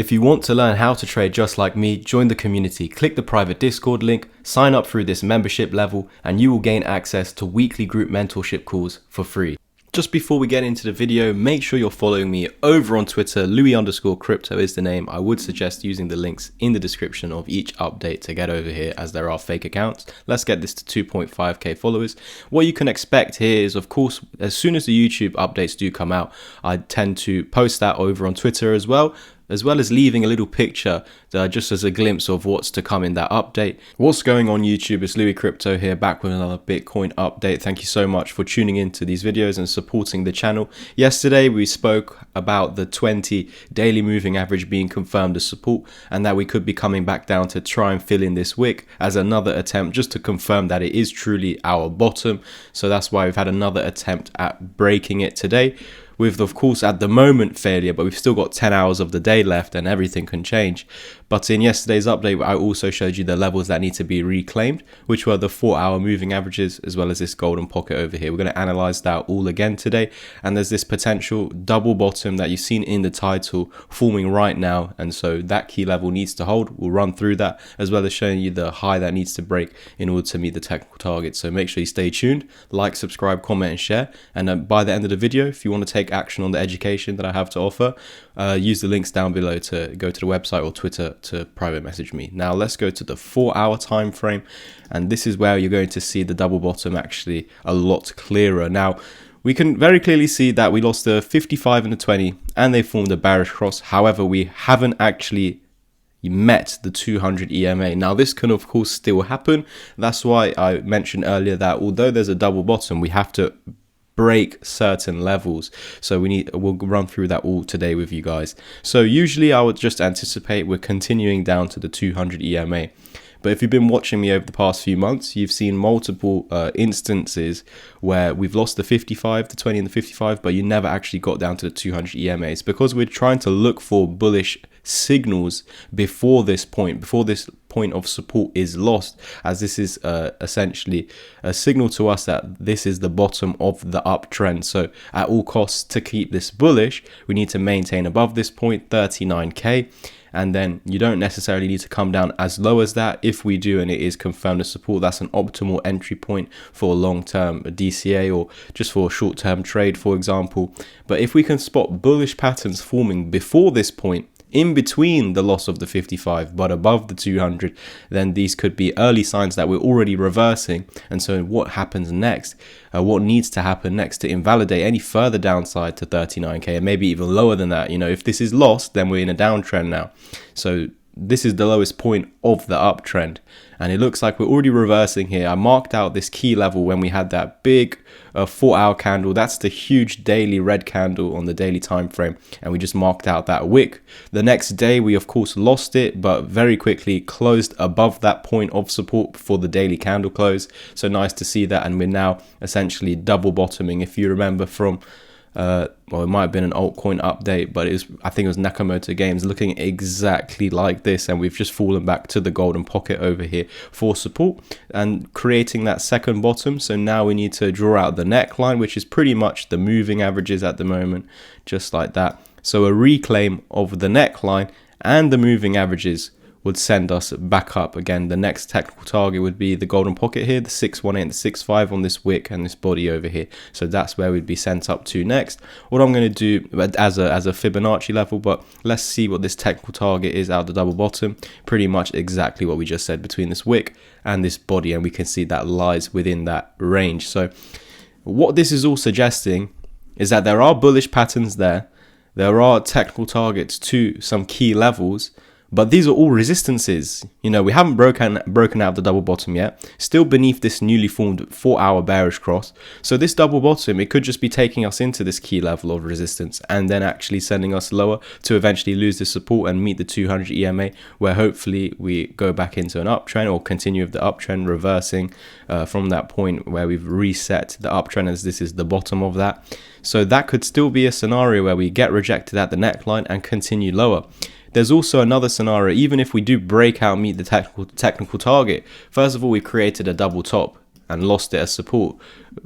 If you want to learn how to trade just like me, join the community, click the private Discord link, sign up through this membership level, and you will gain access to weekly group mentorship calls for free. Just before we get into the video, make sure you're following me over on Twitter. Louis_crypto is the name. I would suggest using the links in the description of each update to get over here, as there are fake accounts. Let's get this to 2.5k followers. What you can expect here is, of course, as soon as the YouTube updates do come out, I tend to post that over on Twitter as well as leaving a little picture just as a glimpse of what's to come in that update. What's going on YouTube? It's Louis Crypto here, back with another Bitcoin update. Thank you so much for tuning into these videos and supporting the channel. Yesterday we spoke about the 20 daily moving average being confirmed as support, and that we could be coming back down to try and fill in this wick as another attempt just to confirm that it is truly our bottom. So that's why we've had another attempt at breaking it today, with, of course, at the moment failure, but we've still got 10 hours of the day left and everything can change. But in yesterday's update, I also showed you the levels that need to be reclaimed, which were the 4-hour moving averages, as well as this golden pocket over here. We're going to analyze that all again today. And there's this potential double bottom that you've seen in the title forming right now. And so that key level needs to hold. We'll run through that, as well as showing you the high that needs to break in order to meet the technical target. So make sure you stay tuned, like, subscribe, comment, and share. And by the end of the video, if you want to take action on the education that I have to offer, use the links down below to go to the website or Twitter to private message me. Now let's go to the 4-hour time frame, and this is where you're going to see the double bottom actually a lot clearer. Now we can very clearly see that we lost the 55 and the 20 and they formed a bearish cross. However, we haven't actually met the 200 EMA. Now this can of course still happen. That's why I mentioned earlier that although there's a double bottom, we have to break certain levels. So we'll run through that all today with you guys. So usually I would just anticipate we're continuing down to the 200 EMA. But if you've been watching me over the past few months, you've seen multiple instances where we've lost the 55, the 20 and the 55, but you never actually got down to the 200 EMAs, because we're trying to look for bullish signals before this point of support is lost, as this is essentially a signal to us that this is the bottom of the uptrend. So at all costs, to keep this bullish, we need to maintain above this point, 39k. And then you don't necessarily need to come down as low as that. If we do and it is confirmed as support, that's an optimal entry point for a long-term DCA or just for a short-term trade, for example. But if we can spot bullish patterns forming before this point, in between the loss of the 55 but above the 200, then these could be early signs that we're already reversing. And so what happens next, what needs to happen next to invalidate any further downside to 39k and maybe even lower than that? You know, if this is lost, then we're in a downtrend now. So this is the lowest point of the uptrend, and it looks like we're already reversing here. I marked out this key level when we had that big 4-hour candle. That's the huge daily red candle on the daily time frame, and we just marked out that wick. The next day we of course lost it, but very quickly closed above that point of support before the daily candle close. So nice to see that, and we're now essentially double bottoming. If you remember from well, it might have been an altcoin update, but I think it was Nakamoto Games, looking exactly like this, and we've just fallen back to the golden pocket over here for support and creating that second bottom. So now we need to draw out the neckline, which is pretty much the moving averages at the moment, just like that. So a reclaim of the neckline and the moving averages would send us back up again. The next technical target would be the golden pocket here, the 618 and the 65 on this wick and this body over here. So that's where we'd be sent up to next. What I'm going to do as a Fibonacci level, but let's see what this technical target is out the double bottom. Pretty much exactly what we just said between this wick and this body, and we can see that lies within that range. So what this is all suggesting is that there are bullish patterns there. There are technical targets to some key levels, but these are all resistances. You know, we haven't broken out the double bottom yet. Still beneath this newly formed 4-hour bearish cross. So this double bottom, it could just be taking us into this key level of resistance and then actually sending us lower to eventually lose the support and meet the 200 EMA, where hopefully we go back into an uptrend or continue with the uptrend, reversing from that point where we've reset the uptrend, as this is the bottom of that. So that could still be a scenario where we get rejected at the neckline and continue lower. There's also another scenario, even if we do break out, meet the technical target. First of all, we've created a double top. and lost it as support,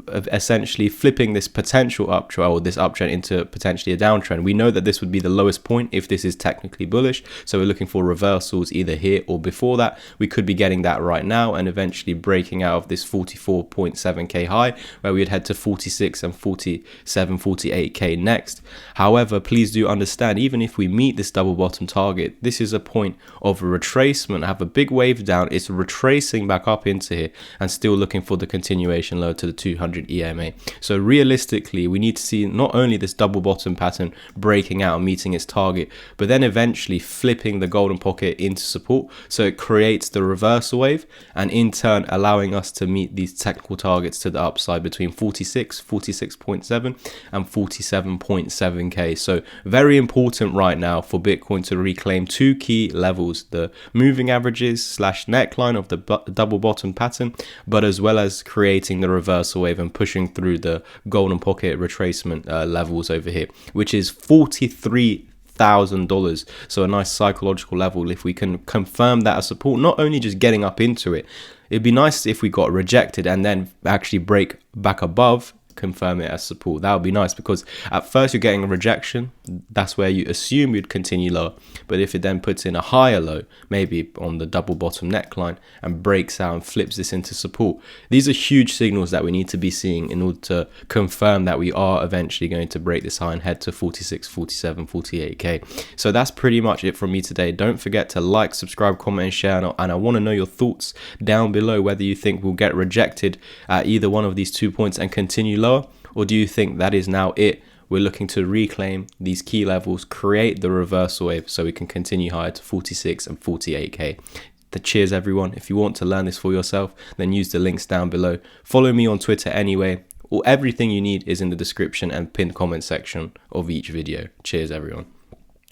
essentially flipping this potential uptrend or this uptrend into potentially a downtrend. We know that this would be the lowest point if this is technically bullish, so we're looking for reversals either here or before that. We could be getting that right now and eventually breaking out of this 44.7k high, where we'd head to 46 and 47, 48k next. However, please do understand, even if we meet this double bottom target, this is a point of retracement. Have a big wave down, it's retracing back up into here and still looking for the continuation low to the 200 EMA. So realistically, we need to see not only this double bottom pattern breaking out and meeting its target, but then eventually flipping the golden pocket into support, so it creates the reversal wave and in turn allowing us to meet these technical targets to the upside between 46, 46.7 and 47.7k. So very important right now for Bitcoin to reclaim two key levels, the moving averages / neckline of the double bottom pattern, but as well as creating the reversal wave and pushing through the golden pocket retracement levels over here, which is $43,000. So a nice psychological level. If we can confirm that as support, not only just getting up into it, it'd be nice if we got rejected and then actually break back above, confirm it as support. That would be nice, because at first you're getting a rejection, that's where you assume you'd continue lower, but if it then puts in a higher low, maybe on the double bottom neckline, and breaks out and flips this into support, these are huge signals that we need to be seeing in order to confirm that we are eventually going to break this high and head to 46, 47, 48k. So that's pretty much it from me today. Don't forget to like, subscribe, comment and share, and I want to know your thoughts down below, whether you think we'll get rejected at either one of these 2 points and continue lower, or do you think that is now it? We're looking to reclaim these key levels, create the reversal wave so we can continue higher to 46 and 48k. Cheers everyone. If you want to learn this for yourself, then use the links down below. Follow me on Twitter anyway, or everything you need is in the description and pinned comment section of each video. Cheers everyone.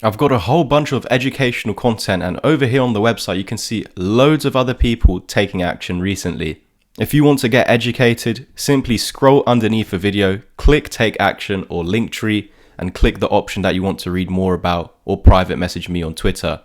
I've got a whole bunch of educational content, and over here on the website you can see loads of other people taking action recently. If you want to get educated, simply scroll underneath the video, click take action or Linktree, and click the option that you want to read more about, or private message me on Twitter.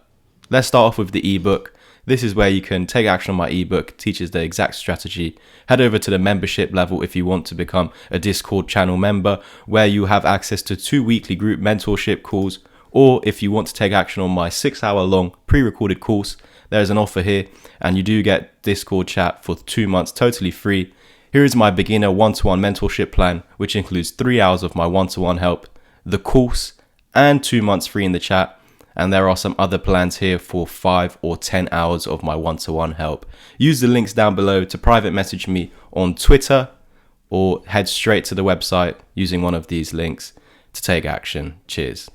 Let's start off with the ebook. This is where you can take action on my ebook, teaches the exact strategy. Head over to the membership level if you want to become a Discord channel member, where you have access to 2 weekly group mentorship calls, or if you want to take action on my 6-hour long pre-recorded course, there's an offer here, and you do get Discord chat for 2 months totally free. Here is my beginner one-to-one mentorship plan, which includes 3 hours of my one-to-one help, the course, and 2 months free in the chat. And there are some other plans here for 5 or 10 hours of my one-to-one help. Use the links down below to private message me on Twitter, or head straight to the website using one of these links to take action. Cheers.